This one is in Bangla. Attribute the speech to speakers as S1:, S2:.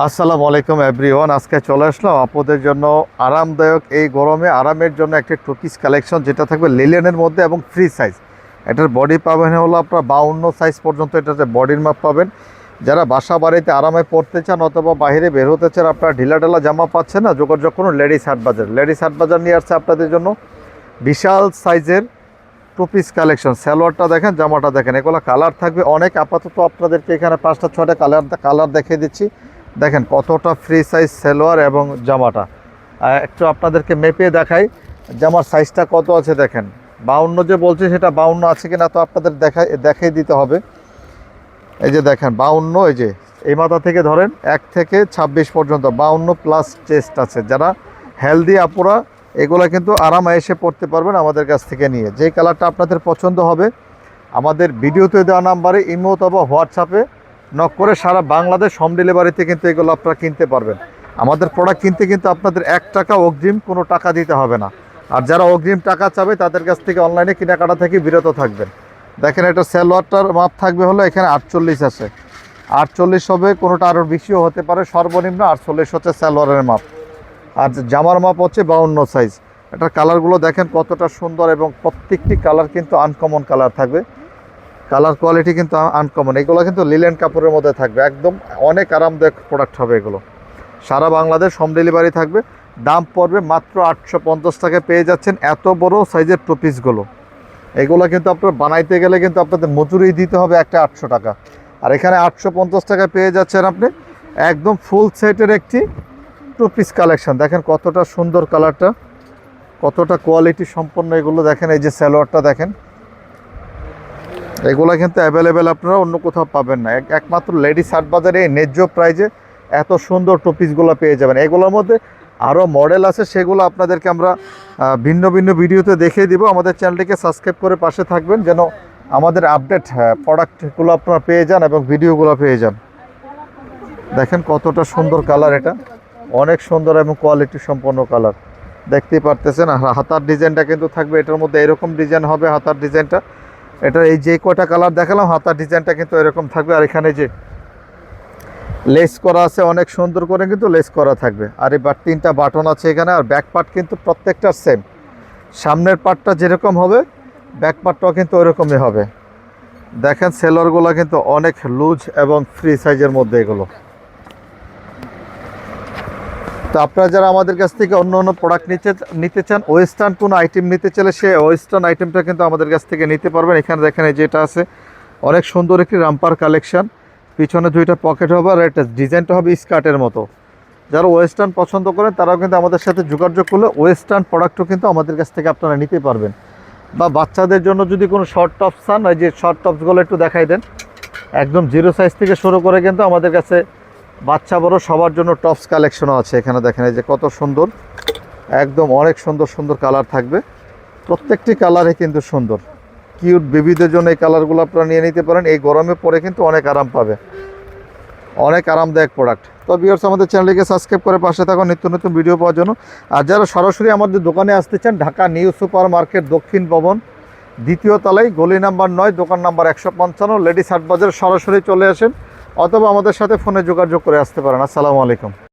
S1: আসসালামু আলাইকুম এভরিওয়ান। আজকে চলে আসলাম আপনাদের জন্য আরামদায়ক এই গরমে আরামের জন্য একটা টু পিস কালেকশন, যেটা থাকবে লিলেনের মধ্যে এবং ফ্রি সাইজ। এটার বডি পাবেন হলো আপনার 52 সাইজ পর্যন্ত এটাতে বডির মাপ পাবেন। যারা বাসা বাড়িতে আরামে পড়তে চান অথবা বাইরে বের হতে চান, আপনারা ঢিলা ঢালা জামা পাচ্ছেন না, যোগাযোগ করুন লেডিস হাট বাজার। লেডিস হাট বাজার নিয়ে আসছে আপনাদের জন্য বিশাল সাইজের টু পিস কালেকশন। সালোয়ারটা দেখেন, জামাটা দেখেন, এগুলো কালার থাকবে অনেক। আপাতত আপনাদেরকে এখানে 5টা 6টা কালার দেখিয়ে দিচ্ছি। দেখেন কতটা ফ্রি সাইজ সালোয়ার এবং জামাটা। একটু আপনাদেরকে মেপে দেখাই জামার সাইজটা কত আছে। দেখেন 52 যে বলছি সেটা 52 আছে কিনা তো আপনাদের দেখাই দিতে হবে। এই যে দেখেন 52, এই যে এই মাথা থেকে ধরেন 1 থেকে 26 পর্যন্ত 52 প্লাস চেস্ট আছে। যারা হেলদি আপুরা এগুলো কিন্তু আরামে এসে পড়তে পারবেন আমাদের কাছ থেকে নিয়ে। যেই কালারটা আপনাদের পছন্দ হবে আমাদের ভিডিওতে দেওয়া নাম্বারে ইমো অথবা হোয়াটসঅ্যাপে নক করে সারা বাংলাদেশ হোম ডেলিভারিতে কিন্তু এগুলো আপনারা কিনতে পারবেন। আমাদের প্রোডাক্ট কিনতে কিন্তু আপনাদের 1 টাকা অগ্রিম কোনো টাকা দিতে হবে না। আর যারা অগ্রিম টাকা চাবে তাদের কাছ থেকে অনলাইনে কেনাকাটা থেকে বিরত থাকবেন। দেখেন এটা সালোয়ারটার মাপ থাকবে হলো এখানে 48 আছে, 48 হবে, কোনোটা আরও বেশিও হতে পারে। সর্বনিম্ন 48 হচ্ছে সালোয়ারের মাপ। আর জামার মাপ হচ্ছে 52 সাইজ। এটার কালারগুলো দেখেন কতটা সুন্দর এবং প্রত্যেকটি কালার কিন্তু আনকমন কালার থাকবে। কালার কোয়ালিটি কিন্তু আনকমন। এগুলো কিন্তু লিলেন কাপড়ের মধ্যে থাকবে, একদম অনেক আরামদায়ক প্রোডাক্ট হবে এগুলো। সারা বাংলাদেশ হোম ডেলিভারি থাকবে। দাম পড়বে মাত্র 850 টাকায় পেয়ে যাচ্ছেন এত বড় সাইজের টু পিসগুলো। এগুলো কিন্তু আপনার বানাইতে গেলে কিন্তু আপনাদের মজুরি দিতে হবে একটা 800 টাকা। আর এখানে 850 টাকায় পেয়ে যাচ্ছেন আপনি একদম ফুল সেটের একটি টু পিস কালেকশন। দেখেন কতটা সুন্দর কালারটা, কতটা কোয়ালিটি সম্পন্ন এগুলো। দেখেন এই যে সালোয়ারটা দেখেন, এগুলো কিন্তু অ্যাভেলেবেল আপনারা অন্য কোথাও পাবেন না। একমাত্র লেডিস হাট বাজারে এই ন্যায্য প্রাইজে এত সুন্দর টু পিসগুলো পেয়ে যাবেন। এগুলোর মধ্যে আরও মডেল আছে, সেগুলো আপনাদেরকে আমরা ভিন্ন ভিন্ন ভিডিওতে দেখিয়ে দিব। আমাদের চ্যানেলটিকে সাবস্ক্রাইব করে পাশে থাকবেন যেন আমাদের আপডেট প্রোডাক্টগুলো আপনারা পেয়ে যান এবং ভিডিওগুলো পেয়ে যান। দেখেন কতটা সুন্দর কালার, এটা অনেক সুন্দর এবং কোয়ালিটি সম্পন্ন কালার দেখতেই পারতেছেন। আর হাতার ডিজাইনটা কিন্তু থাকবে এটার মধ্যে, এরকম ডিজাইন হবে হাতার ডিজাইনটা। এটা এই যে কয়টা কালার দেখালাম হাতার ডিজাইনটা কিন্তু এরকম থাকবে। আর এখানে যে লেস করা আছে অনেক সুন্দর করে কিন্তু লেস করা থাকবে। আর এবার 3টা বাটন আছে এখানে। আর ব্যাক পার্ট কিন্তু প্রত্যেকটা সেম, সামনের পার্টটা যেরকম হবে ব্যাক পার্টটাও কিন্তু ওইরকমই হবে। দেখেন সেলরগুলো কিন্তু অনেক লুজ এবং ফ্রি সাইজের মধ্যে এগুলো। তো আপনারা যারা আমাদের কাছ থেকে অন্য অন্য প্রোডাক্ট নিতে চান, ওয়েস্টার্ন কোনো আইটেম নিতে চাইলে সে ওয়েস্টার্ন আইটেমটা কিন্তু আমাদের কাছ থেকে নিতে পারবেন। এখানে দেখেন এই যেটা আছে অনেক সুন্দর একটি রামপার কালেকশন, পিছনে 2টা পকেট হবে আর এটা ডিজাইনটা হবে স্কার্টের মতো। যারা ওয়েস্টার্ন পছন্দ করেন তারাও কিন্তু আমাদের সাথে যোগাযোগ করলে ওয়েস্টার্ন প্রোডাক্টও কিন্তু আমাদের কাছ থেকে আপনারা নিতে পারবেন। বা বাচ্চাদের জন্য যদি কোনো শর্ট টপস চান, ওই যে শর্ট টপসগুলো একটু দেখাই দেন, একদম 0 সাইজ থেকে শুরু করে কিন্তু আমাদের কাছে বাচ্চা বড় সবার জন্য টপস কালেকশনও আছে। এখানে দেখেন এই যে কত সুন্দর, একদম অনেক সুন্দর সুন্দর কালার থাকবে। প্রত্যেকটি কালারই কিন্তু সুন্দর। কিউট বেবিদের জন্য এই কালারগুলো আপনারা নিয়ে নিতে পারেন। এই গরমে পরে কিন্তু অনেক আরাম পাবে, অনেক আরামদায়ক প্রোডাক্ট। তো ভিউয়ার্স আমাদের চ্যানেলটিকে সাবস্ক্রাইব করে পাশে থাকুন নিত্য নতুন ভিডিও পাওয়ার জন্য। আর যারা সরাসরি আমাদের দোকানে আসতে চান, ঢাকা নিউ সুপার মার্কেট দক্ষিণ ভবন 2য় তলায় গলি নাম্বার 9 দোকান নাম্বার 155 লেডিস হাট বাজার, সরাসরি চলে আসেন অথবা আমাদের সাথে ফোনে যোগাযোগ করে আসতে পারেন। আসসালামু আলাইকুম।